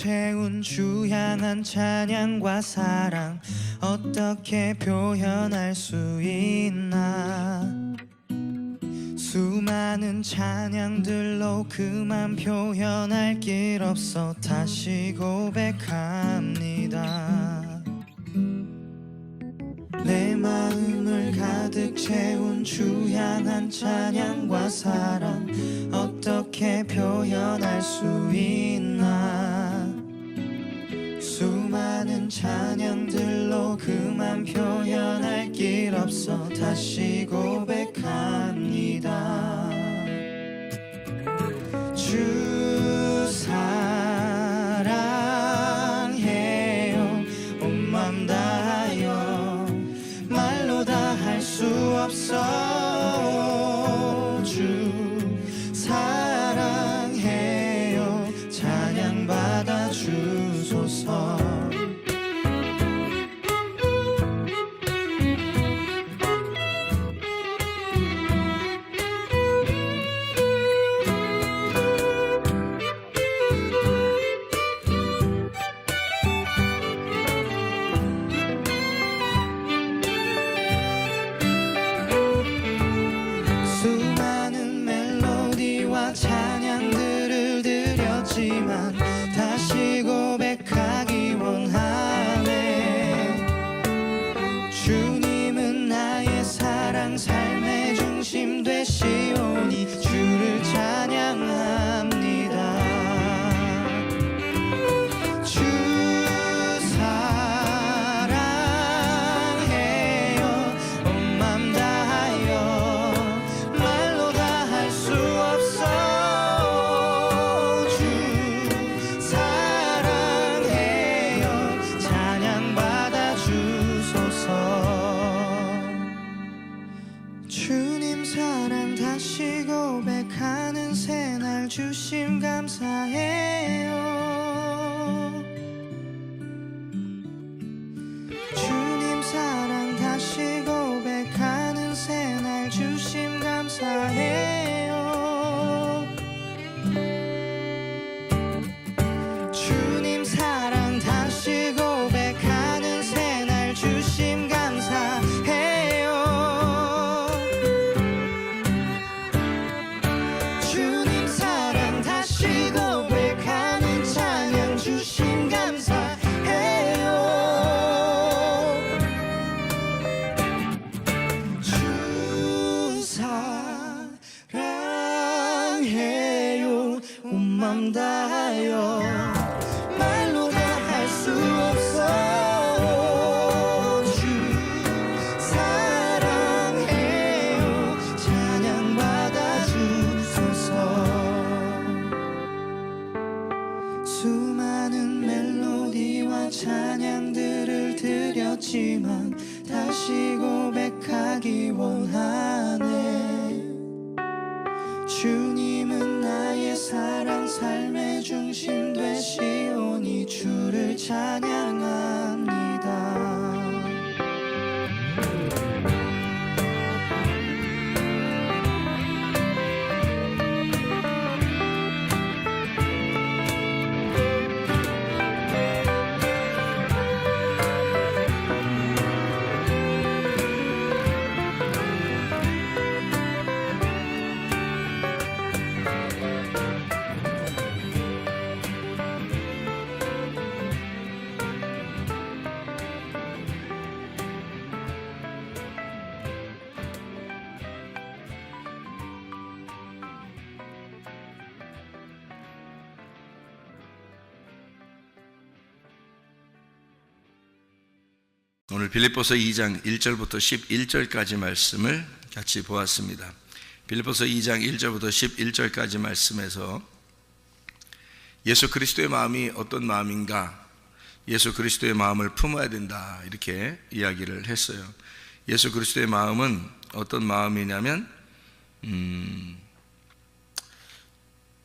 채운 주 향한 찬양과 사랑 어떻게 표현할 수 있나. 수많은 찬양들로 그만 표현할 길 없어 다시 고백합니다. 내 마음을 가득 채운 주 향한 찬양과 사랑 어떻게 표현할 수 있나. 수많은 찬양들로 그만 표현할 길 없어 다시 고백합니다. 주 사랑해요. 온 맘 다하여 말로 다 할 수 없어. 주 사랑해요. 찬양 받아 주소서. 수많은 멜로디와 찬양들을 드렸지만 다시 고백하기 원하네. 주님은 나의 사랑 삶의 중심 되시오니 주를 찬양합니다. 주 사랑해요. 온 맘 다하여 말로 다 할 수 없어. 주 사랑해요. 찬양 받아 주소서. 주님 사랑 다시 고백하는 새날 주심 감사해요. 주님 사랑 다시 고백하는 새날 주심 감사해요. 주님 사랑 다시 고백하는 새날 주심 감사해요. 주님 사랑 다시 고백하는 찬양 주심 감사해요. 주 사랑해요. 온 맘 다하여 말로 다 할 수 없어. 주 사랑해요. 찬양 받아 주소서. 수많은 멜로디와 찬양들을 드렸지만 다시 고백하기 원하네. 주님은 나의 사랑 삶의 중심 되시오니 주를 찬양합니다. 오늘 빌립보서 2장 1절부터 11절까지 말씀을 같이 보았습니다. 빌립보서 2장 1절부터 11절까지 말씀에서 예수 그리스도의 마음이 어떤 마음인가, 예수 그리스도의 마음을 품어야 된다, 이렇게 이야기를 했어요. 예수 그리스도의 마음은 어떤 마음이냐면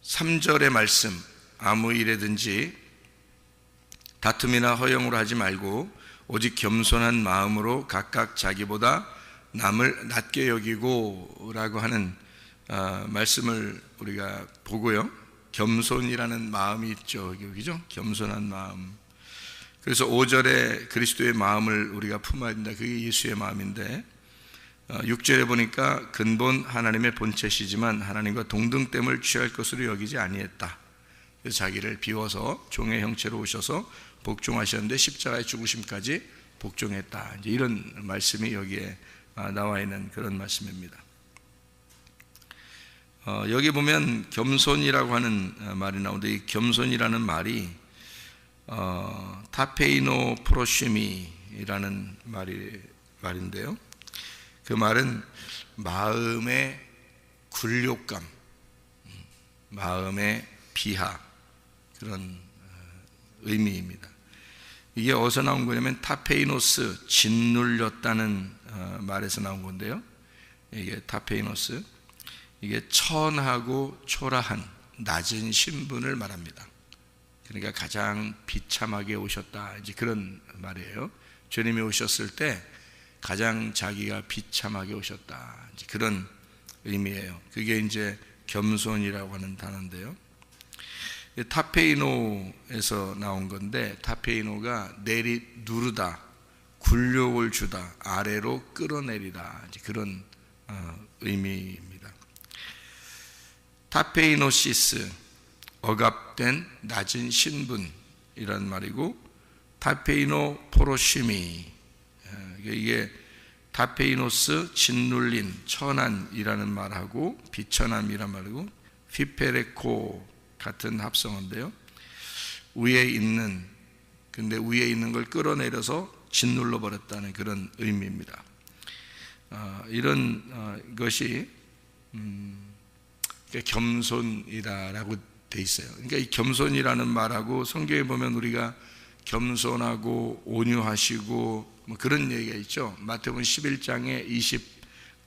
3절의 말씀, 아무 일에든지 다툼이나 허영으로 하지 말고 오직 겸손한 마음으로 각각 자기보다 남을 낮게 여기고 라고 하는 말씀을 우리가 보고요. 겸손이라는 마음이 있죠. 그죠? 겸손한 마음. 그래서 5절에 그리스도의 마음을 우리가 품어야 된다. 그게 예수의 마음인데 6절에 보니까 근본 하나님의 본체시지만 하나님과 동등됨을 취할 것으로 여기지 아니했다. 그래서 자기를 비워서 종의 형체로 오셔서 복종하셨는데 십자가의 죽으심까지 복종했다. 이제 이런 말씀이 여기에 나와 있는 그런 말씀입니다. 여기 보면 겸손이라고 하는 말이 나오는데 이 겸손이라는 말이 타페이노 프로시미라는 말인데요. 그 말은 마음의 굴욕감, 마음의 비하, 그런 의미입니다. 이게 어디서 나온 거냐면 타페이노스, 짓눌렸다는 말에서 나온 건데요. 이게 타페이노스, 이게 천하고 초라한 낮은 신분을 말합니다. 그러니까 가장 비참하게 오셨다, 이제 그런 말이에요. 주님이 오셨을 때 가장 자기가 비참하게 오셨다, 이제 그런 의미예요. 그게 이제 겸손이라고 하는 단어인데요. 타페이노에서 나온 건데 타페이노가 누르다, 굴욕을 주다, 아래로 끌어내리다, 이제 그런 의미입니다. 타페이노시스, 억압된 낮은 신분이란 말이고, 타페이노 포로시미, 이게 타페이노스, 짓눌린, 천한이라는 말하고 비천함이란 말이고, 피페레코 같은 합성어인데요. 근데 위에 있는 걸 끌어내려서 짓눌러 버렸다는 그런 의미입니다. 이런 것이 겸손이라고 돼 있어요. 그러니까 이 겸손이라는 말하고 성경에 보면 우리가 겸손하고 온유하시고 뭐 그런 얘기가 있죠. 마태복음 11장의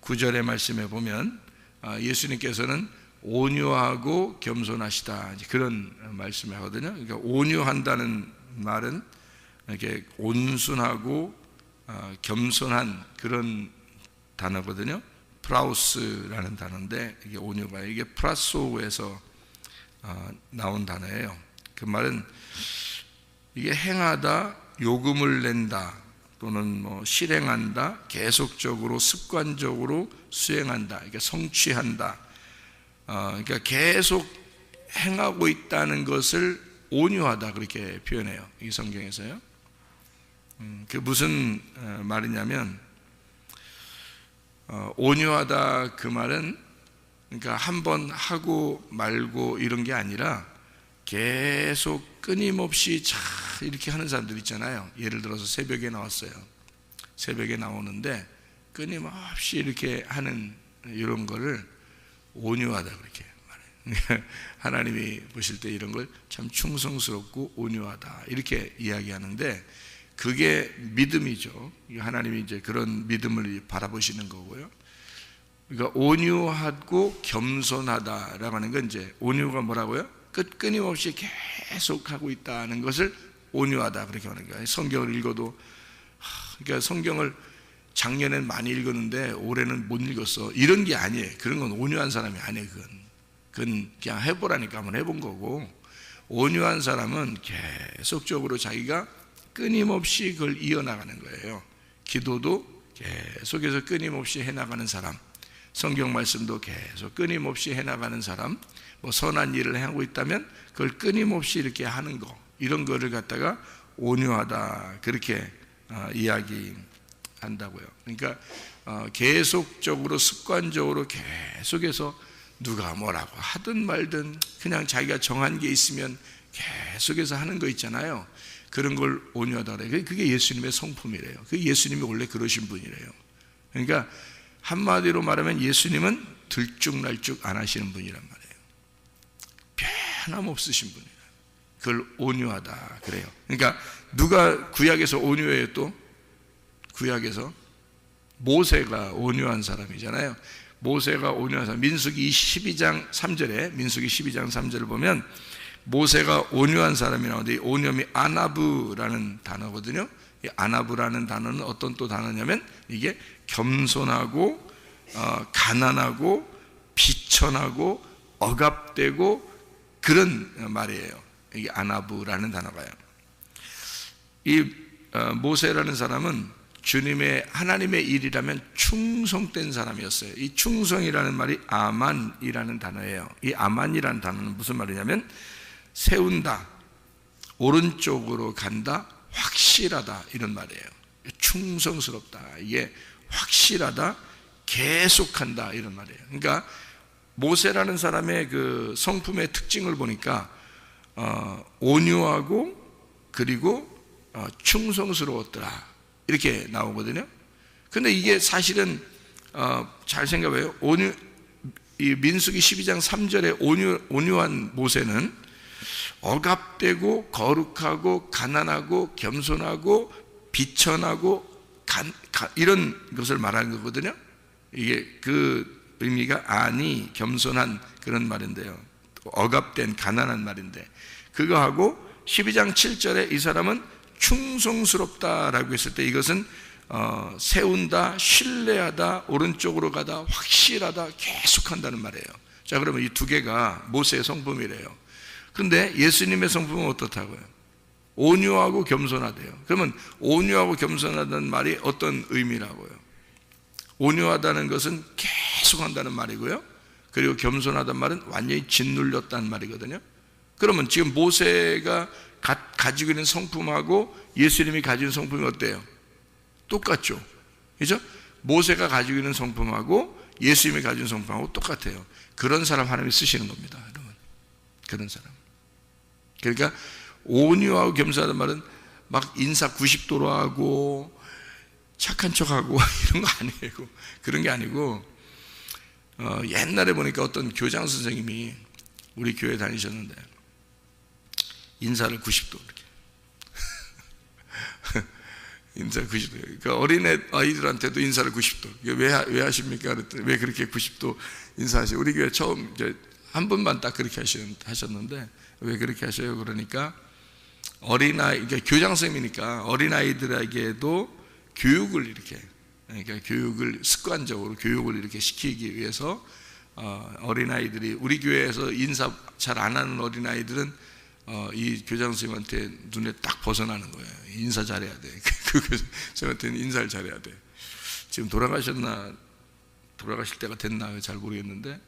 29절의 말씀에 보면 예수님께서는 온유하고 겸손하시다, 그런 말씀을 하거든요. 그러니까 온유한다는 말은 이렇게 온순하고 겸손한 그런 단어거든요. 프라우스라는 단어인데 이게 온유가, 이게 프라소에서 나온 단어예요. 그 말은 이게 행하다, 요금을 낸다, 또는 뭐 실행한다, 계속적으로 습관적으로 수행한다, 이게 성취한다. 그러니까 계속 행하고 있다는 것을 온유하다, 그렇게 표현해요, 이 성경에서요. 그 무슨 말이냐면 온유하다, 그 말은 그러니까 한번 하고 말고 이런 게 아니라 계속 끊임없이 이렇게 하는 사람들 있잖아요. 예를 들어서 새벽에 나왔어요. 새벽에 나오는데 끊임없이 이렇게 하는 이런 거를 온유하다, 그렇게 말해요. 하나님이 보실 때 이런 걸 참 충성스럽고 온유하다, 이렇게 이야기하는데 그게 믿음이죠. 하나님이 이제 그런 믿음을 바라보시는 거고요. 그러니까 온유하고 겸손하다라고 하는 건 이제 온유가 뭐라고요? 끊임없이 계속 하고 있다는 것을 온유하다, 그렇게 하는 거예요. 성경을 읽어도, 그러니까 성경을 작년엔 많이 읽었는데 올해는 못 읽었어, 이런 게 아니에요. 그런 건 온유한 사람이 아니에요. 그건 그냥 해보라니까 한번 해본 거고, 온유한 사람은 계속적으로 자기가 끊임없이 그걸 이어나가는 거예요. 기도도 계속해서 끊임없이 해나가는 사람, 성경 말씀도 계속 끊임없이 해나가는 사람, 뭐 선한 일을 하고 있다면 그걸 끊임없이 이렇게 하는 거, 이런 거를 갖다가 온유하다, 그렇게 이야기한다고요. 그러니까 계속적으로 습관적으로 계속해서 누가 뭐라고 하든 말든 그냥 자기가 정한 게 있으면 계속해서 하는 거 있잖아요. 그런 걸 온유하다 그래요. 그게 예수님의 성품이래요. 그게 예수님이 원래 그러신 분이래요. 그러니까 한마디로 말하면 예수님은 들쭉날쭉 안 하시는 분이란 말이에요. 변함없으신 분이에요. 그걸 온유하다 그래요. 그러니까 누가 구약에서 온유해요? 또 구약에서 모세가 온유한 사람이잖아요. 모세가 온유한 사람, 민수기 12장 3절에 민수기 12장 3절을 보면 모세가 온유한 사람이 나오는데, 이 온유함이 아나브라는 단어거든요. 이 아나브라는 단어는 어떤 또 단어냐면 이게 겸손하고 가난하고 비천하고 억압되고 그런 말이에요. 이게 아나부라는 단어가요. 이 모세라는 사람은 주님의 하나님의 일이라면 충성된 사람이었어요. 이 충성이라는 말이 아만이라는 단어예요. 이 아만이라는 단어는 무슨 말이냐면 세운다, 오른쪽으로 간다, 확실하다 이런 말이에요. 충성스럽다, 이게 확실하다, 계속한다 이런 말이에요. 그러니까 모세라는 사람의 그 성품의 특징을 보니까 온유하고 그리고 충성스러웠더라 이렇게 나오거든요. 근데 이게 사실은 잘 생각해요. 이 민수기 12장 3절에 온유한 모세는 억압되고 거룩하고 가난하고 겸손하고 비천하고 이런 것을 말하는 거거든요. 이게 그 의미가 아니 겸손한 그런 말인데요. 억압된 가난한 말인데, 그거하고 12장 7절에 이 사람은 충성스럽다라고 했을 때 이것은 세운다, 신뢰하다, 오른쪽으로 가다, 확실하다, 계속한다는 말이에요. 자, 그러면 이 두 개가 모세의 성품이래요. 그런데 예수님의 성품은 어떻다고요? 온유하고 겸손하대요. 그러면 온유하고 겸손하다는 말이 어떤 의미라고요? 온유하다는 것은 계속한다는 말이고요. 그리고 겸손하다는 말은 완전히 짓눌렸다는 말이거든요. 그러면 지금 모세가 가지고 있는 성품하고 예수님이 가지고 있는 성품이 어때요? 똑같죠. 그죠? 모세가 가지고 있는 성품하고 예수님이 가지고 있는 성품하고 똑같아요. 그런 사람 하나님이 쓰시는 겁니다, 여러분. 그런 사람. 그러니까 온유하고 겸손하다는 말은 막 인사 90도로 하고 착한 척하고 이런 거 아니에요. 그런 게 아니고 옛날에 보니까 어떤 교장 선생님이 우리 교회 다니셨는데 인사를 90도 이렇게 인사 90도. 그러니까 어린애 아이들한테도 인사를 90도. 왜 하십니까? 그랬더니 왜 그렇게 90도 인사하시고, 우리 교회 처음 이제 한 분만 딱 그렇게 하셨는데 왜 그렇게 하셔요? 그러니까 어린아이, 그러니까 교장 선생님이니까 어린아이들에게도 교육을 이렇게, 그러니까 교육을 습관적으로 교육을 이렇게 시키기 위해서 어린아이들이, 우리 교회에서 인사 잘 안 하는 어린아이들은 이 교장 선생님한테 눈에 딱 벗어나는 거예요. 인사 잘해야 돼. 그 교장 선생님한테는 인사를 잘해야 돼. 지금 돌아가실 때가 됐나 잘 모르겠는데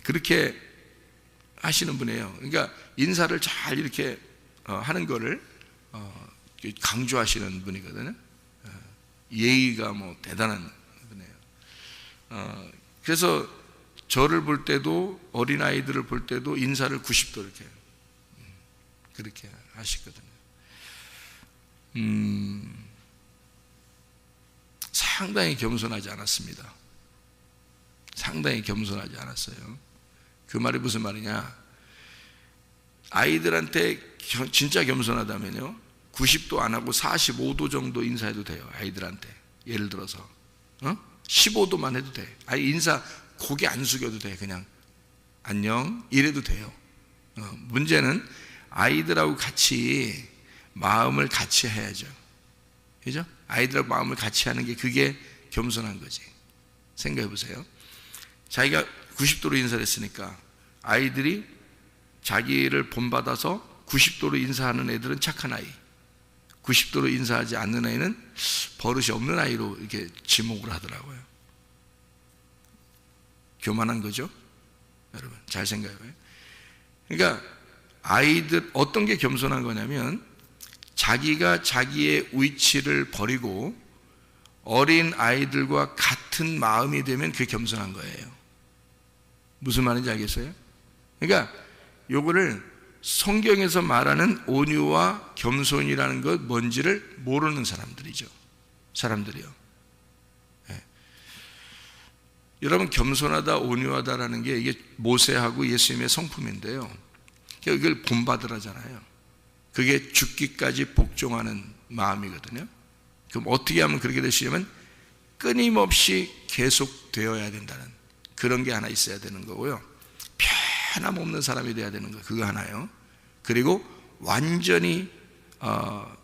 그렇게 하시는 분이에요. 그러니까 인사를 잘 이렇게 하는 거를 강조하시는 분이거든요. 예의가 뭐 대단한 분이에요. 그래서 저를 볼 때도 어린아이들을 볼 때도 인사를 90도 이렇게 그렇게 하시거든요. 상당히 겸손하지 않았습니다. 상당히 겸손하지 않았어요. 그 말이 무슨 말이냐? 아이들한테 진짜 겸손하다면요 90도 안 하고 45도 정도 인사해도 돼요. 아이들한테 예를 들어서 15도만 해도 돼. 아이 인사 고개 안 숙여도 돼. 그냥 안녕 이래도 돼요. 문제는 아이들하고 같이 마음을 같이 해야죠. 그죠? 아이들하고 마음을 같이 하는 게 그게 겸손한 거지. 생각해 보세요. 자기가 90도로 인사를 했으니까 아이들이 자기를 본받아서 90도로 인사하는 애들은 착한 아이, 90도로 인사하지 않는 아이는 버릇이 없는 아이로 이렇게 지목을 하더라고요. 교만한 거죠, 여러분. 잘 생각해봐요. 그러니까 아이들 어떤 게 겸손한 거냐면 자기가 자기의 위치를 버리고 어린 아이들과 같은 마음이 되면 그게 겸손한 거예요. 무슨 말인지 알겠어요? 그러니까 요거를 성경에서 말하는 온유와 겸손이라는 것 뭔지를 모르는 사람들이죠. 사람들이요. 네. 여러분, 겸손하다, 온유하다라는 게 이게 모세하고 예수님의 성품인데요. 이걸 본받으라잖아요. 그게 죽기까지 복종하는 마음이거든요. 그럼 어떻게 하면 그렇게 되시냐면 끊임없이 계속되어야 된다는 그런 게 하나 있어야 되는 거고요. 변함없는 사람이 돼야 되는 거, 그거 하나요. 그리고 완전히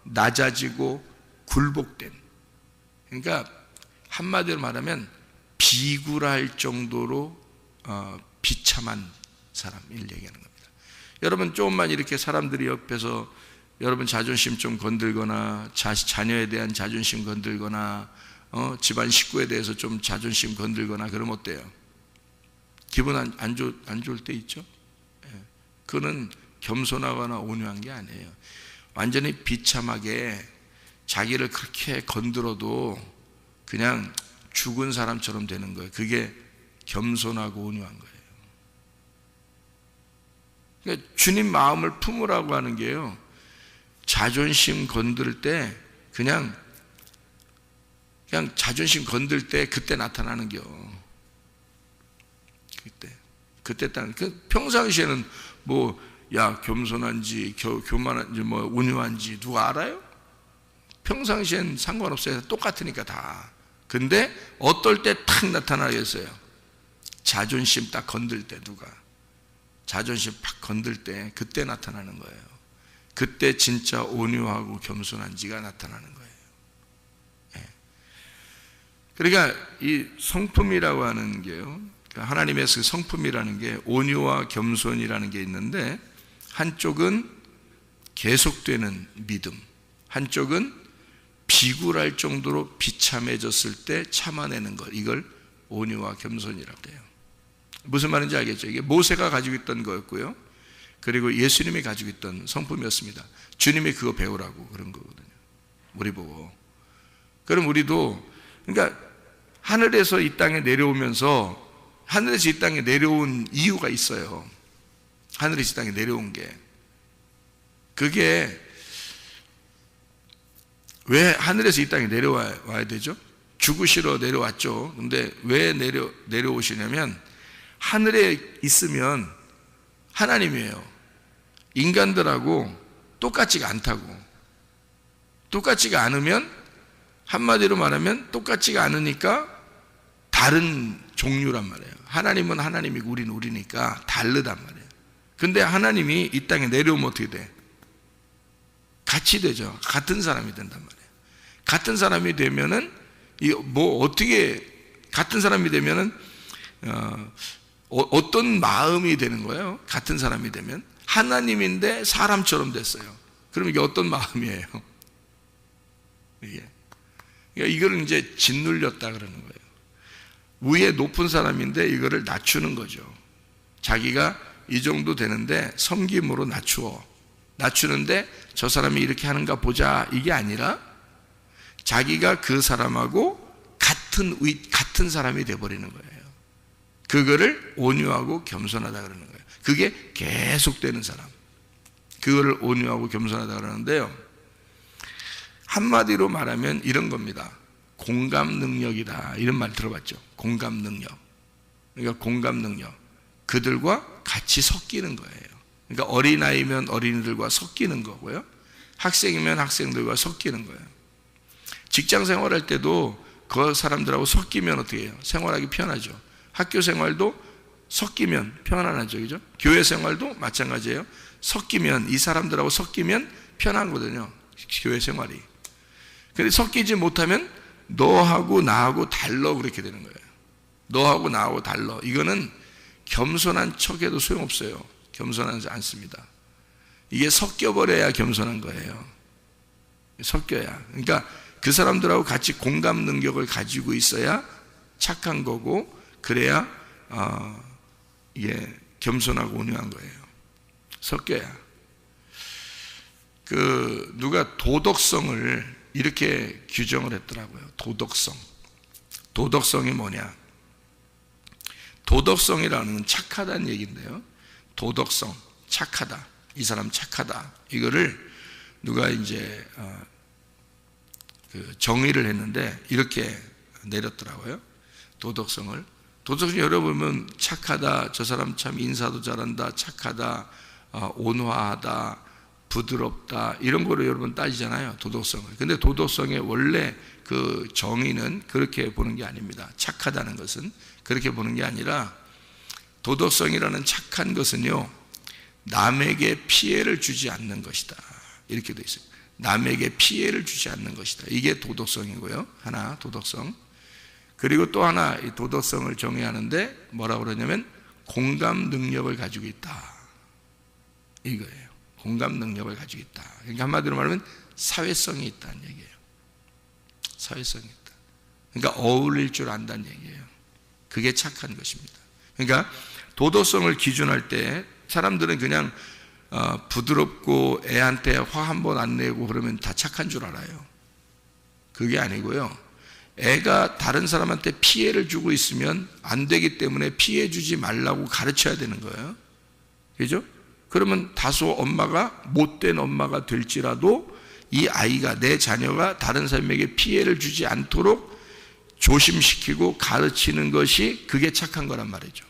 낮아지고 굴복된, 그러니까 한마디로 말하면 비굴할 정도로 비참한 사람을 얘기하는 겁니다. 여러분 조금만 이렇게 사람들이 옆에서 여러분 자존심 좀 건들거나 자녀에 대한 자존심 건들거나 집안 식구에 대해서 좀 자존심 건들거나 그러면 어때요? 기분 안 좋을 때 있죠? 그거는 겸손하거나 온유한 게 아니에요. 완전히 비참하게 자기를 그렇게 건드려도 그냥 죽은 사람처럼 되는 거예요. 그게 겸손하고 온유한 거예요. 그러니까 주님 마음을 품으라고 하는 게요, 자존심 건들 때 그냥 자존심 건들 때 그때 나타나는 겨. 그때 평상시에는 겸손한지 교만한지 온유한지 누가 알아요? 평상시엔 상관없어요. 똑같으니까 다. 근데 어떨 때 탁 나타나겠어요? 자존심 딱 건들 때, 누가 자존심 팍 건들 때 그때 나타나는 거예요. 그때 진짜 온유하고 겸손한지가 나타나는 거예요. 그러니까 이 성품이라고 하는 게요, 하나님의 그 성품이라는 게 온유와 겸손이라는 게 있는데, 한쪽은 계속되는 믿음, 한쪽은 비굴할 정도로 비참해졌을 때 참아내는 것, 이걸 온유와 겸손이라고 해요. 무슨 말인지 알겠죠? 이게 모세가 가지고 있던 거였고요, 그리고 예수님이 가지고 있던 성품이었습니다. 주님이 그거 배우라고 그런 거거든요, 우리 보고. 그럼 우리도, 그러니까 하늘에서 이 땅에 내려오면서, 하늘에서 이 땅에 내려온 이유가 있어요. 하늘에서 이 땅에 내려온 게, 그게 왜 하늘에서 이 땅에 내려와야 되죠? 죽으시러 내려왔죠. 근데 왜 내려오시냐면, 하늘에 있으면 하나님이에요. 인간들하고 똑같지가 않다고. 똑같지가 않으면, 한마디로 말하면 똑같지가 않으니까 다른 종류란 말이에요. 하나님은 하나님이고 우리는 우리니까 다르단 말이에요. 근데 하나님이 이 땅에 내려오면 어떻게 돼? 같이 되죠. 같은 사람이 된단 말이에요. 같은 사람이 되면은 같은 사람이 되면은 어떤 마음이 되는 거예요? 같은 사람이 되면 하나님인데 사람처럼 됐어요. 그럼 이게 어떤 마음이에요? 이거를 이제 짓눌렸다 그러는 거예요. 위에 높은 사람인데 이거를 낮추는 거죠. 자기가 이 정도 되는데 섬김으로 낮추는데 저 사람이 이렇게 하는가 보자, 이게 아니라 자기가 그 사람하고 같은 사람이 돼버리는 거예요. 그거를 온유하고 겸손하다 그러는 거예요. 그게 계속되는 사람, 그거를 온유하고 겸손하다 그러는데요, 한마디로 말하면 이런 겁니다. 공감 능력이다, 이런 말 들어봤죠? 공감 능력. 그러니까 공감 능력, 그들과 같이 섞이는 거예요. 그러니까 어린아이면 어린이들과 섞이는 거고요, 학생이면 학생들과 섞이는 거예요. 직장 생활할 때도 그 사람들하고 섞이면 어떻게 해요? 생활하기 편하죠. 학교 생활도 섞이면 편안하죠, 그죠? 교회 생활도 마찬가지예요. 섞이면, 이 사람들하고 섞이면 편하거든요, 교회 생활이. 근데 섞이지 못하면 너하고 나하고 달러, 그렇게 되는 거예요. 너하고 나하고 달러. 이거는 겸손한 척해도 소용없어요. 겸손하지 않습니다. 이게 섞여버려야 겸손한 거예요. 섞여야. 그러니까 그 사람들하고 같이 공감 능력을 가지고 있어야 착한 거고, 그래야 이게 겸손하고 온유한 거예요. 섞여야. 누가 도덕성을 이렇게 규정을 했더라고요. 도덕성이 뭐냐? 도덕성이라는 건 착하다는 얘기인데요, 도덕성, 착하다, 이 사람 착하다, 이거를 누가 이제 정의를 했는데 이렇게 내렸더라고요. 도덕성을 열어보면 착하다, 저 사람 참 인사도 잘한다, 착하다, 온화하다, 부드럽다, 이런 거를 여러분 따지잖아요, 도덕성을. 근데 도덕성의 원래 그 정의는 그렇게 보는 게 아닙니다. 착하다는 것은 그렇게 보는 게 아니라, 도덕성이라는 착한 것은요, 남에게 피해를 주지 않는 것이다, 이렇게 돼 있어요. 남에게 피해를 주지 않는 것이다, 이게 도덕성이고요. 하나, 도덕성. 그리고 또 하나, 이 도덕성을 정의하는데 뭐라고 그러냐면 공감 능력을 가지고 있다. 이거예요. 공감 능력을 가지고 있다. 그러니까 한마디로 말하면 사회성이 있다는 얘기예요. 사회성이 있다. 그러니까 어울릴 줄 안다는 얘기예요. 그게 착한 것입니다. 그러니까 도덕성을 기준할 때 사람들은 그냥 부드럽고 애한테 화 한 번 안 내고 그러면 다 착한 줄 알아요. 그게 아니고요. 애가 다른 사람한테 피해를 주고 있으면 안 되기 때문에 피해 주지 말라고 가르쳐야 되는 거예요. 그죠? 그러면 다소 엄마가 못된 엄마가 될지라도 이 아이가, 내 자녀가 다른 사람에게 피해를 주지 않도록 조심시키고 가르치는 것이 그게 착한 거란 말이죠.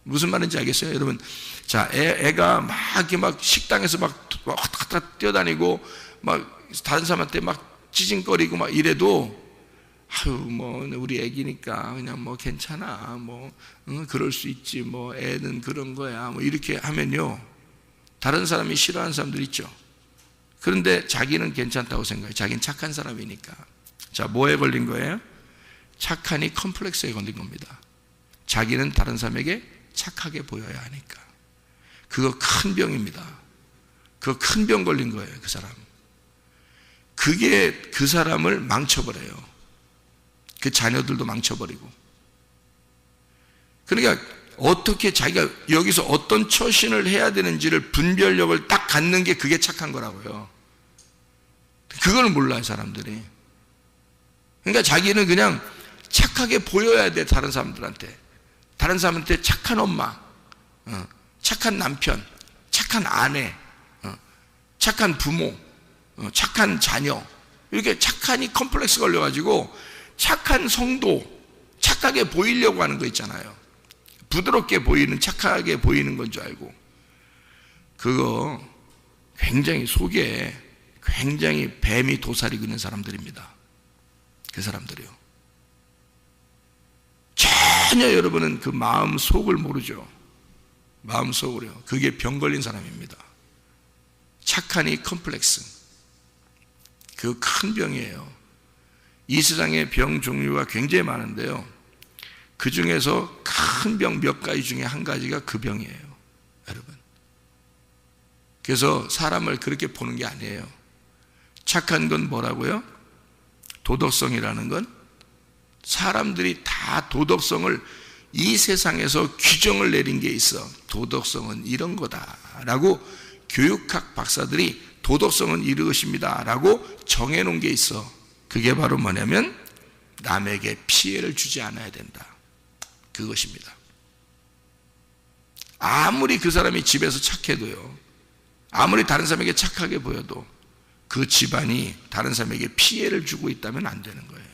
무슨 말인지 알겠어요? 여러분, 자, 애가 막 이렇게 막 식당에서 막 왔다 갔다 뛰어다니고 막 다른 사람한테 막 찌징거리고 막 이래도 아유, 뭐 우리 애기니까 그냥 뭐 괜찮아, 뭐 그럴 수 있지, 뭐 애는 그런 거야, 뭐 이렇게 하면요, 다른 사람이 싫어하는 사람들 있죠. 그런데 자기는 괜찮다고 생각해요. 자기는 착한 사람이니까. 자, 뭐에 걸린 거예요? 착하니 컴플렉스에 걸린 겁니다. 자기는 다른 사람에게 착하게 보여야 하니까. 그거 큰 병입니다. 그거 큰 병 걸린 거예요, 그 사람. 그게 그 사람을 망쳐버려요. 그 자녀들도 망쳐버리고. 그러니까 어떻게 자기가 여기서 어떤 처신을 해야 되는지를 분별력을 딱 갖는 게 그게 착한 거라고요. 그걸 몰라요, 사람들이. 그러니까 자기는 그냥 착하게 보여야 돼, 다른 사람들한테. 다른 사람한테 착한 엄마, 착한 남편, 착한 아내, 착한 부모, 착한 자녀, 이렇게 착하니 컴플렉스 걸려가지고 착한 성도, 착하게 보이려고 하는 거 있잖아요. 부드럽게 보이는, 착하게 보이는 건 줄 알고. 그거 굉장히 속에 굉장히 뱀이 도사리고 있는 사람들입니다. 그 사람들이요. 전혀 여러분은 그 마음 속을 모르죠. 마음 속으로요. 그게 병 걸린 사람입니다. 착하니 컴플렉스. 그 큰 병이에요. 이 세상에 병 종류가 굉장히 많은데요, 그 중에서 큰 병 몇 가지 중에 한 가지가 그 병이에요, 여러분. 그래서 사람을 그렇게 보는 게 아니에요. 착한 건 뭐라고요? 도덕성이라는 건 사람들이 다 도덕성을 이 세상에서 규정을 내린 게 있어. 도덕성은 이런 거다라고 교육학 박사들이 도덕성은 이것입니다라고 정해놓은 게 있어. 그게 바로 뭐냐면 남에게 피해를 주지 않아야 된다. 그것입니다. 아무리 그 사람이 집에서 착해도요, 아무리 다른 사람에게 착하게 보여도 그 집안이 다른 사람에게 피해를 주고 있다면 안 되는 거예요.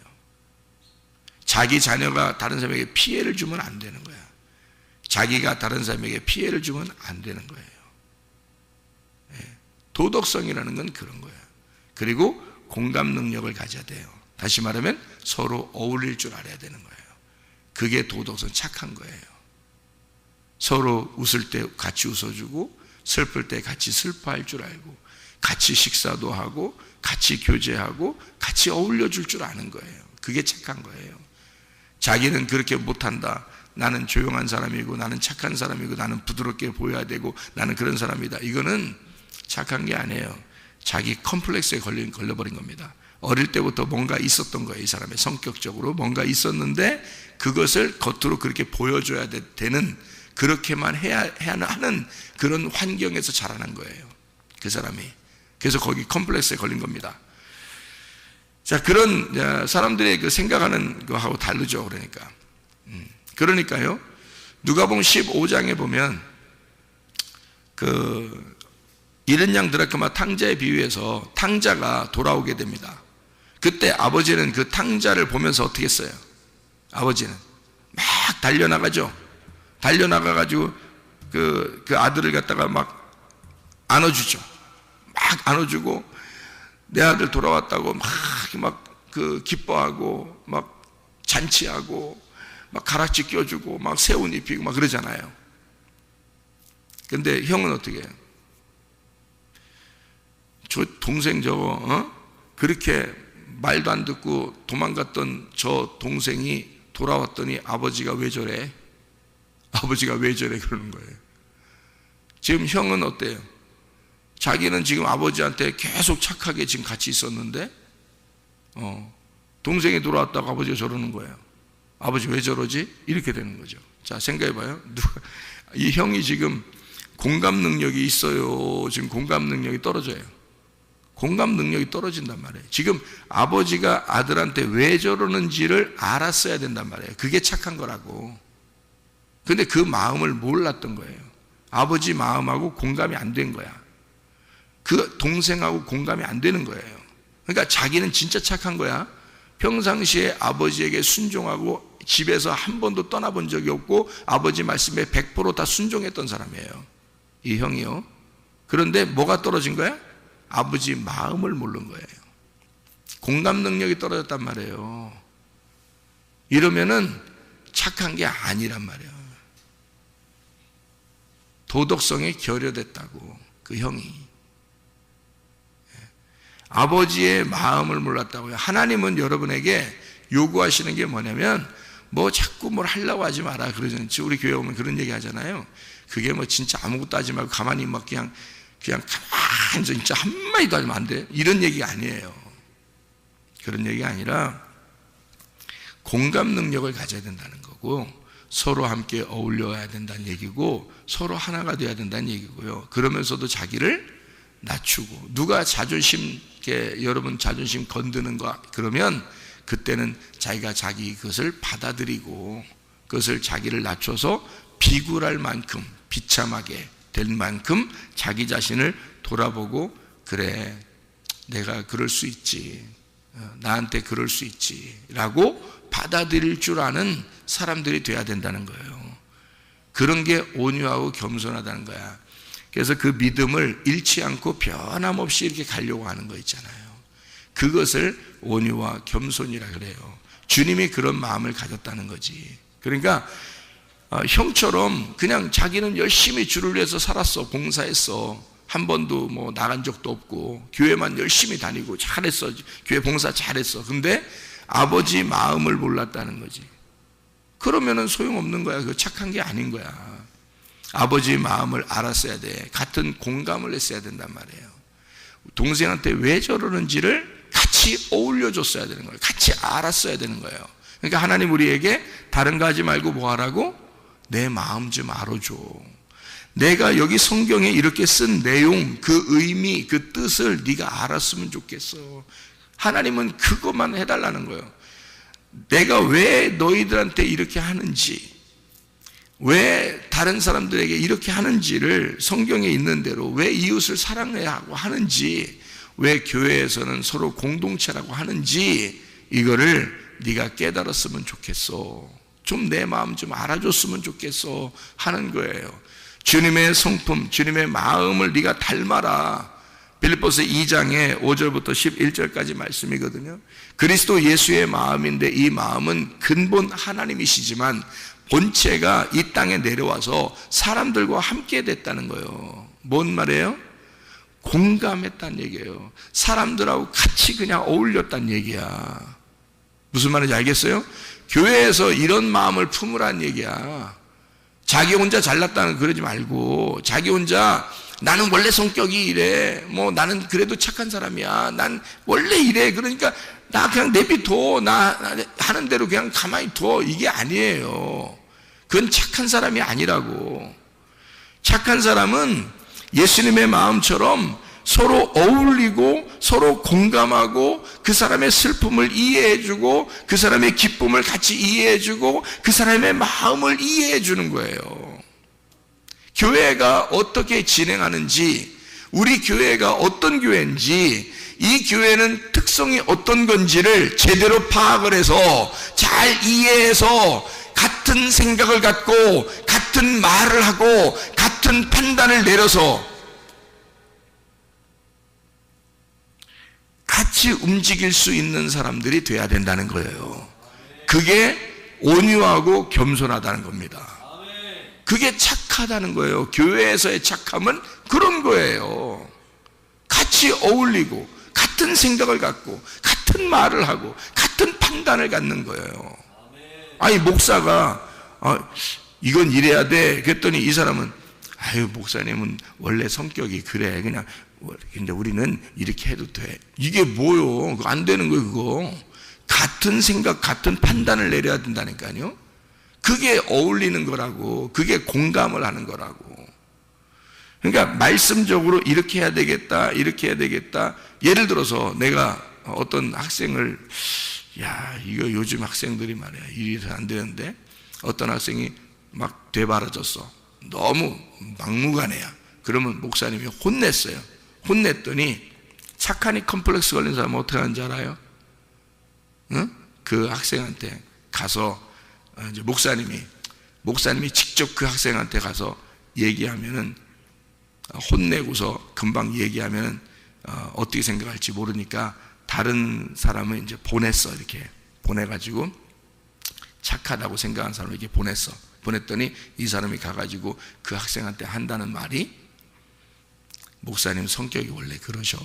자기 자녀가 다른 사람에게 피해를 주면 안 되는 거야. 자기가 다른 사람에게 피해를 주면 안 되는 거예요. 도덕성이라는 건 그런 거예요. 그리고 공감 능력을 가져야 돼요. 다시 말하면 서로 어울릴 줄 알아야 되는 거예요. 그게 도덕성, 착한 거예요. 서로 웃을 때 같이 웃어주고 슬플 때 같이 슬퍼할 줄 알고 같이 식사도 하고 같이 교제하고 같이 어울려줄 줄 아는 거예요. 그게 착한 거예요. 자기는 그렇게 못한다, 나는 조용한 사람이고 나는 착한 사람이고 나는 부드럽게 보여야 되고 나는 그런 사람이다, 이거는 착한 게 아니에요. 자기 컴플렉스에 걸려버린 겁니다. 어릴 때부터 뭔가 있었던 거예요. 이 사람의 성격적으로 뭔가 있었는데 그것을 겉으로 그렇게 보여줘야 되는, 그렇게만 해야 하는 그런 환경에서 자라난 거예요, 그 사람이. 그래서 거기 컴플렉스에 걸린 겁니다. 자, 그런 사람들의 그 생각하는 거하고 다르죠. 그러니까요, 누가복음 15장에 보면 그 잃은 양 드라크마 탕자의 비유에서 탕자가 돌아오게 됩니다. 그때 아버지는 그 탕자를 보면서 어떻게 했어요? 아버지는 막 달려나가죠. 달려나가가지고 그 아들을 갖다가 막 안아주죠. 막 안아주고 내 아들 돌아왔다고 막 그 기뻐하고 막 잔치하고 막 가락지 껴주고 막 새 옷 입히고 막 그러잖아요. 근데 형은 어떻게 해요? 저 동생 저거 그렇게 말도 안 듣고 도망갔던 저 동생이 돌아왔더니 아버지가 왜 저래? 아버지가 왜 저래? 그러는 거예요. 지금 형은 어때요? 자기는 지금 아버지한테 계속 착하게 지금 같이 있었는데 동생이 돌아왔다고 아버지가 저러는 거예요. 아버지 왜 저러지? 이렇게 되는 거죠. 자, 생각해봐요. 이 형이 지금 공감 능력이 있어요? 지금 공감 능력이 떨어져요. 공감 능력이 떨어진단 말이에요. 지금 아버지가 아들한테 왜 저러는지를 알았어야 된단 말이에요. 그게 착한 거라고. 근데 그 마음을 몰랐던 거예요. 아버지 마음하고 공감이 안 된 거야. 그 동생하고 공감이 안 되는 거예요. 그러니까 자기는 진짜 착한 거야. 평상시에 아버지에게 순종하고 집에서 한 번도 떠나본 적이 없고 아버지 말씀에 100% 다 순종했던 사람이에요. 이 형이요. 그런데 뭐가 떨어진 거야? 아버지 마음을 모르는 거예요. 공감 능력이 떨어졌단 말이에요. 이러면은 착한 게 아니란 말이에요. 도덕성이 결여됐다고, 그 형이. 아버지의 마음을 몰랐다고요. 하나님은 여러분에게 요구하시는 게 뭐냐면 뭐 자꾸 뭘 하려고 하지 마라 그러잖아요. 우리 교회 오면 그런 얘기 하잖아요. 그게 뭐 진짜 아무것도 하지 말고 가만히 막 그냥 가만히 진짜 한마디도 하면 안 돼. 이런 얘기가 아니에요. 그런 얘기가 아니라 공감 능력을 가져야 된다는 거고, 서로 함께 어울려야 된다는 얘기고, 서로 하나가 돼야 된다는 얘기고요. 그러면서도 자기를 낮추고, 누가 여러분 자존심 건드는 거 그러면 그때는 자기가 자기 그것을 받아들이고 그것을 자기를 낮춰서 비굴할 만큼, 비참하게 될 만큼 자기 자신을 돌아보고, 그래 내가 그럴 수 있지, 나한테 그럴 수 있지 라고 받아들일 줄 아는 사람들이 돼야 된다는 거예요. 그런 게 온유하고 겸손하다는 거야. 그래서 그 믿음을 잃지 않고 변함없이 이렇게 가려고 하는 거 있잖아요. 그것을 온유와 겸손이라 그래요. 주님이 그런 마음을 가졌다는 거지. 그러니까 형처럼 그냥 자기는 열심히 주를 위해서 살았어, 봉사했어, 한 번도 뭐 나간 적도 없고 교회만 열심히 다니고 잘했어, 교회 봉사 잘했어. 근데 아버지 마음을 몰랐다는 거지. 그러면은 소용없는 거야. 그거 착한 게 아닌 거야. 아버지 마음을 알았어야 돼. 같은 공감을 했어야 된단 말이에요. 동생한테 왜 저러는지를 같이 어울려줬어야 되는 거예요. 같이 알았어야 되는 거예요. 그러니까 하나님 우리에게 다른 거 하지 말고 뭐 하라고? 내 마음 좀 알아줘. 내가 여기 성경에 이렇게 쓴 내용, 그 의미, 그 뜻을 네가 알았으면 좋겠어. 하나님은 그것만 해달라는 거예요. 내가 왜 너희들한테 이렇게 하는지, 왜 다른 사람들에게 이렇게 하는지를 성경에 있는 대로, 왜 이웃을 사랑해야 하고 하는지, 왜 교회에서는 서로 공동체라고 하는지, 이거를 네가 깨달았으면 좋겠어. 좀 내 마음 좀 알아줬으면 좋겠어 하는 거예요. 주님의 성품, 주님의 마음을 네가 닮아라. 빌립보서 2장의 5절부터 11절까지 말씀이거든요. 그리스도 예수의 마음인데 이 마음은 근본 하나님이시지만 본체가 이 땅에 내려와서 사람들과 함께 됐다는 거예요. 뭔 말이에요? 공감했다는 얘기예요. 사람들하고 같이 그냥 어울렸다는 얘기야. 무슨 말인지 알겠어요? 교회에서 이런 마음을 품으라는 얘기야. 자기 혼자 잘났다는 그러지 말고, 자기 혼자 나는 원래 성격이 이래, 뭐 나는 그래도 착한 사람이야, 난 원래 이래, 그러니까 나 그냥 내비둬, 나 하는 대로 그냥 가만히 둬, 이게 아니에요. 그건 착한 사람이 아니라고. 착한 사람은 예수님의 마음처럼 서로 어울리고 서로 공감하고 그 사람의 슬픔을 이해해주고 그 사람의 기쁨을 같이 이해해주고 그 사람의 마음을 이해해주는 거예요. 교회가 어떻게 진행하는지, 우리 교회가 어떤 교회인지, 이 교회는 특성이 어떤 건지를 제대로 파악을 해서 잘 이해해서 같은 생각을 갖고 같은 말을 하고 같은 판단을 내려서 같이 움직일 수 있는 사람들이 돼야 된다는 거예요. 그게 온유하고 겸손하다는 겁니다. 그게 착하다는 거예요. 교회에서의 착함은 그런 거예요. 같이 어울리고 같은 생각을 갖고 같은 말을 하고 같은 판단을 갖는 거예요. 아니 목사가 이건 이래야 돼 그랬더니 이 사람은 아유 목사님은 원래 성격이 그래, 그냥 근데 우리는 이렇게 해도 돼. 이게 뭐요? 그거 안 되는 거예요, 그거. 같은 생각, 같은 판단을 내려야 된다니까요. 그게 어울리는 거라고. 그게 공감을 하는 거라고. 그러니까 말씀적으로 이렇게 해야 되겠다, 이렇게 해야 되겠다. 예를 들어서 내가 어떤 학생을, 야, 이거 요즘 학생들이 말이야. 이래서 안 되는데 어떤 학생이 막 되바라졌어. 너무 막무가내야. 그러면 목사님이 혼냈어요. 혼냈더니 착하니 컴플렉스 걸린 사람은 어떻게 하는지 알아요? 응? 그 학생한테 가서 이제 목사님이 직접 그 학생한테 가서 얘기하면은, 혼내고서 금방 얘기하면은 어떻게 생각할지 모르니까 다른 사람을 이제 보냈어. 이렇게 보내가지고 착하다고 생각한 사람을 이렇게 보냈어. 보냈더니 이 사람이 가가지고 그 학생한테 한다는 말이, 목사님 성격이 원래 그러셔.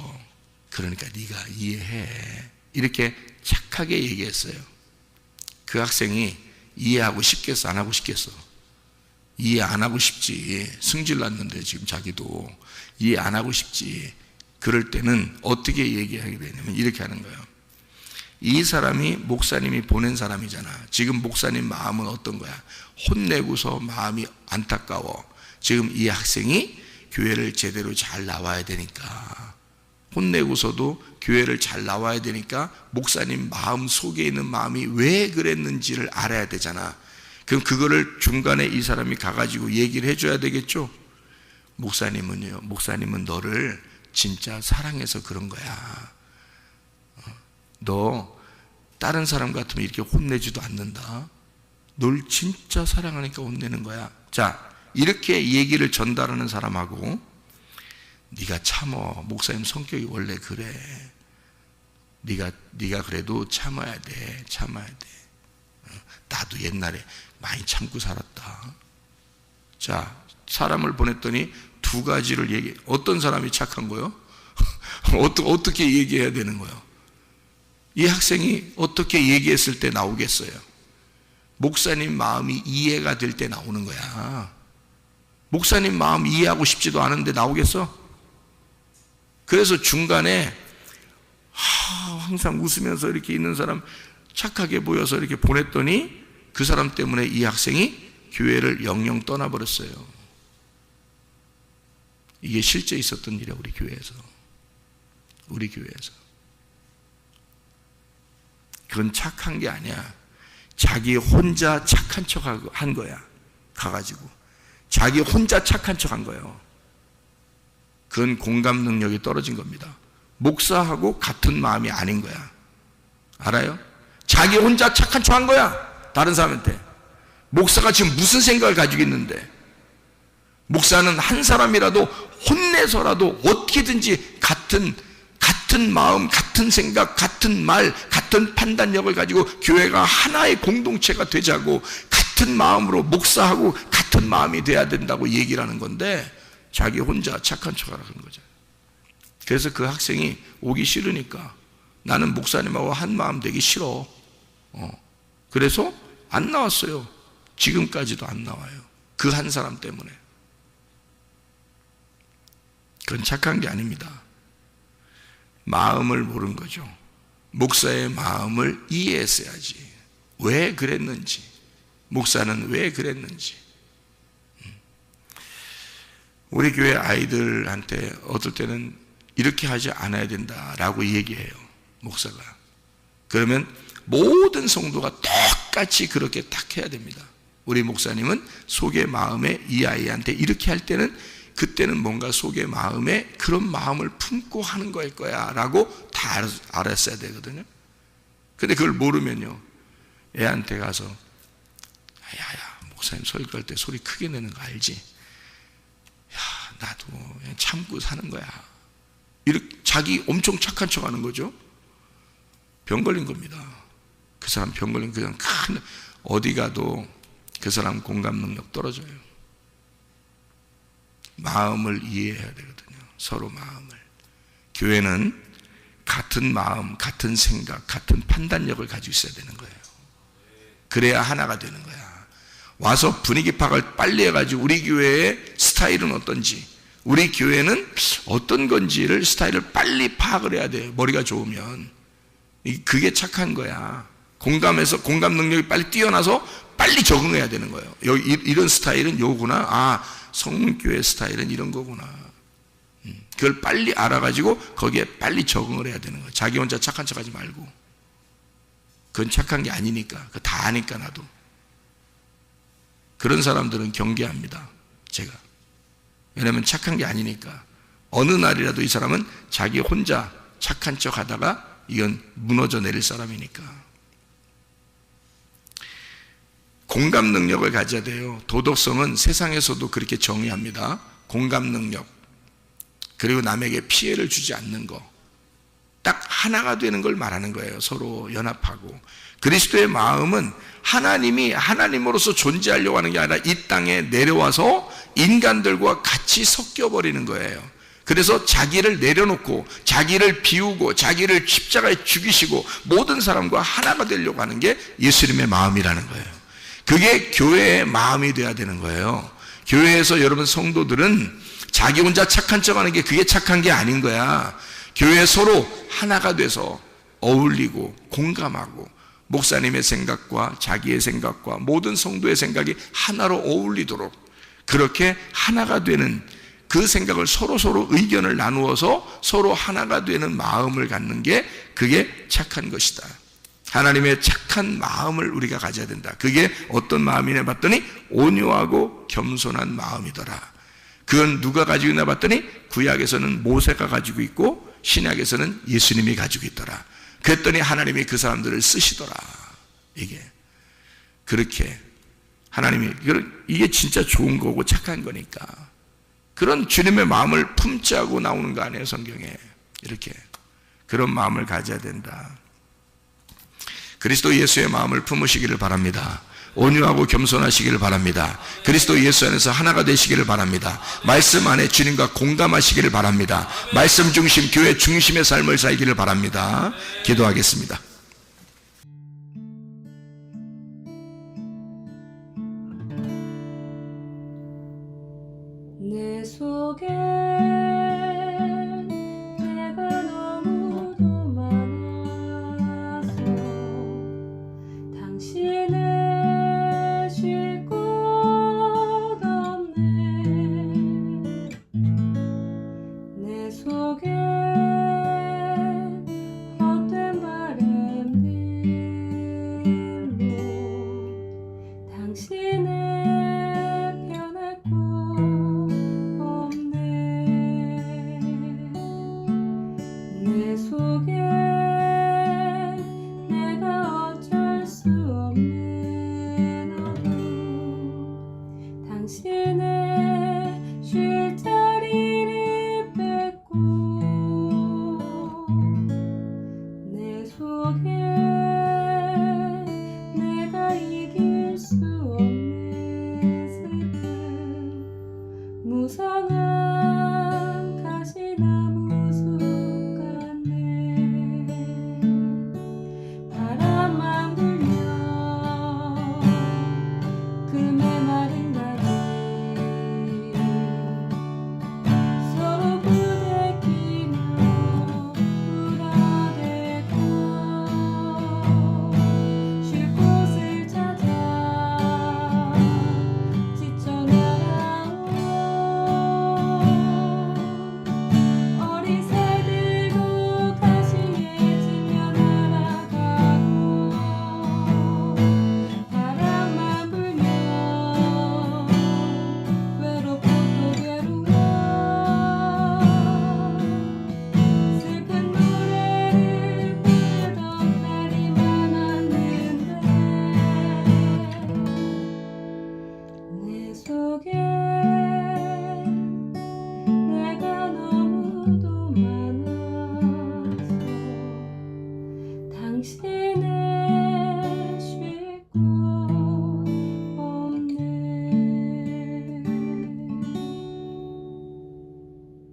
그러니까 네가 이해해. 이렇게 착하게 얘기했어요. 그 학생이 이해하고 싶겠어, 안 하고 싶겠어? 이해 안 하고 싶지. 승질 났는데 지금 자기도 이해 안 하고 싶지. 그럴 때는 어떻게 얘기하게 되냐면 이렇게 하는 거예요. 이 사람이 목사님이 보낸 사람이잖아. 지금 목사님 마음은 어떤 거야? 혼내고서 마음이 안타까워. 지금 이 학생이 교회를 제대로 잘 나와야 되니까, 혼내고서도 교회를 잘 나와야 되니까 목사님 마음 속에 있는 마음이 왜 그랬는지를 알아야 되잖아. 그럼 그거를 중간에 이 사람이 가가지고 얘기를 해줘야 되겠죠. 목사님은 너를 진짜 사랑해서 그런 거야. 너 다른 사람 같으면 이렇게 혼내지도 않는다. 널 진짜 사랑하니까 혼내는 거야. 자, 이렇게 얘기를 전달하는 사람하고, 네가 참어. 목사님 성격이 원래 그래. 네가 그래도 참아야 돼. 나도 옛날에 많이 참고 살았다. 자, 사람을 보냈더니 두 가지를 어떤 사람이 착한 거요? 어떻게 얘기해야 되는 거요? 이 학생이 어떻게 얘기했을 때 나오겠어요? 목사님 마음이 이해가 될 때 나오는 거야. 목사님 마음 이해하고 싶지도 않은데 나오겠어? 그래서 중간에 항상 웃으면서 이렇게 있는 사람 착하게 보여서 이렇게 보냈더니 그 사람 때문에 이 학생이 교회를 영영 떠나버렸어요. 이게 실제 있었던 일이야. 우리 교회에서. 그건 착한 게 아니야. 자기 혼자 착한 척 한 거야. 가가지고 자기 혼자 착한 척 한 거예요. 그건 공감 능력이 떨어진 겁니다. 목사하고 같은 마음이 아닌 거야. 알아요? 자기 혼자 착한 척 한 거야. 다른 사람한테. 목사가 지금 무슨 생각을 가지고 있는데, 목사는 한 사람이라도 혼내서라도 어떻게든지 같은 마음, 같은 생각, 같은 말, 같은 판단력을 가지고 교회가 하나의 공동체가 되자고, 같은 마음으로 목사하고 같은 마음이 돼야 된다고 얘기를 하는 건데, 자기 혼자 착한 척하라는 거죠. 그래서 그 학생이 오기 싫으니까, 나는 목사님하고 한 마음 되기 싫어. 그래서 안 나왔어요. 지금까지도 안 나와요. 그 한 사람 때문에. 그건 착한 게 아닙니다. 마음을 모른 거죠. 목사의 마음을 이해했어야지. 왜 그랬는지, 목사는 왜 그랬는지. 우리 교회 아이들한테 어떨 때는 이렇게 하지 않아야 된다라고 얘기해요, 목사가. 그러면 모든 성도가 똑같이 그렇게 딱 해야 됩니다. 우리 목사님은 속의 마음에 이 아이한테 이렇게 할 때는, 그때는 뭔가 속의 마음에 그런 마음을 품고 하는 거일 거야 라고 다 알았어야 되거든요. 근데 그걸 모르면요, 애한테 가서 야야, 목사님 설교할 때 소리 크게 내는 거 알지? 야, 나도 그냥 참고 사는 거야. 이렇게 자기 엄청 착한 척 하는 거죠. 병 걸린 겁니다. 그 사람 병 걸린, 그냥 어디 가도 그 사람 공감 능력 떨어져요. 마음을 이해해야 되거든요. 서로 마음을. 교회는 같은 마음, 같은 생각, 같은 판단력을 가지고 있어야 되는 거예요. 그래야 하나가 되는 거야. 와서 분위기 파악을 빨리 해가지고 우리 교회의 스타일은 어떤지, 우리 교회는 어떤 건지를 스타일을 빨리 파악을 해야 돼요. 머리가 좋으면. 그게 착한 거야. 공감 능력이 빨리 뛰어나서 빨리 적응해야 되는 거예요. 여기 이런 스타일은 요구나. 아, 성문교회 스타일은 이런 거구나. 그걸 빨리 알아가지고 거기에 빨리 적응을 해야 되는 거예요. 자기 혼자 착한 척하지 말고. 그건 착한 게 아니니까. 그거 다 아니까 나도. 그런 사람들은 경계합니다. 제가. 왜냐하면 착한 게 아니니까. 어느 날이라도 이 사람은 자기 혼자 착한 척 하다가 이건 무너져 내릴 사람이니까. 공감 능력을 가져야 돼요. 도덕성은 세상에서도 그렇게 정의합니다. 공감 능력, 그리고 남에게 피해를 주지 않는 거, 딱 하나가 되는 걸 말하는 거예요. 서로 연합하고. 그리스도의 마음은 하나님이 하나님으로서 존재하려고 하는 게 아니라 이 땅에 내려와서 인간들과 같이 섞여버리는 거예요. 그래서 자기를 내려놓고 자기를 비우고 자기를 십자가에 죽이시고 모든 사람과 하나가 되려고 하는 게 예수님의 마음이라는 거예요. 그게 교회의 마음이 돼야 되는 거예요. 교회에서 여러분 성도들은 자기 혼자 착한 척하는 게 그게 착한 게 아닌 거야. 교회 서로 하나가 돼서 어울리고 공감하고 목사님의 생각과 자기의 생각과 모든 성도의 생각이 하나로 어울리도록 그렇게 하나가 되는 그 생각을 서로 의견을 나누어서 서로 하나가 되는 마음을 갖는 게 그게 착한 것이다. 하나님의 착한 마음을 우리가 가져야 된다. 그게 어떤 마음이냐 봤더니 온유하고 겸손한 마음이더라. 그건 누가 가지고 있나 봤더니 구약에서는 모세가 가지고 있고 신약에서는 예수님이 가지고 있더라. 그랬더니 하나님이 그 사람들을 쓰시더라. 이게 그렇게 하나님이 이게 진짜 좋은 거고 착한 거니까 그런 주님의 마음을 품자고 나오는 거 아니에요, 성경에. 이렇게 그런 마음을 가져야 된다. 그리스도 예수의 마음을 품으시기를 바랍니다. 온유하고 겸손하시기를 바랍니다. 그리스도 예수 안에서 하나가 되시기를 바랍니다. 말씀 안에 주님과 공감하시기를 바랍니다. 말씀 중심, 교회 중심의 삶을 살기를 바랍니다. 기도하겠습니다. 내 속에 내가 너무도 많아서 당신을 쉴 곳 없네. 내 속에 헛된 바램들로 당신을 내 속에 내가 어쩔 수 없는 어둠 당신의 쉴 자리를 뺏고 내 속에 내가 이길 수 없는 슬픔 무성한 가시나무 바람만 불면 그 메마른 가지 서로 부대끼며 울어대고 쉴 곳을 찾아 지쳐 날아온 어린 새 들고 가시에 지며 날아가고 바람만 불면 외롭고 또 괴로워 슬픈 노래를 부르던 날이 많았는데 내 속에 내가 너무도 많아서 당신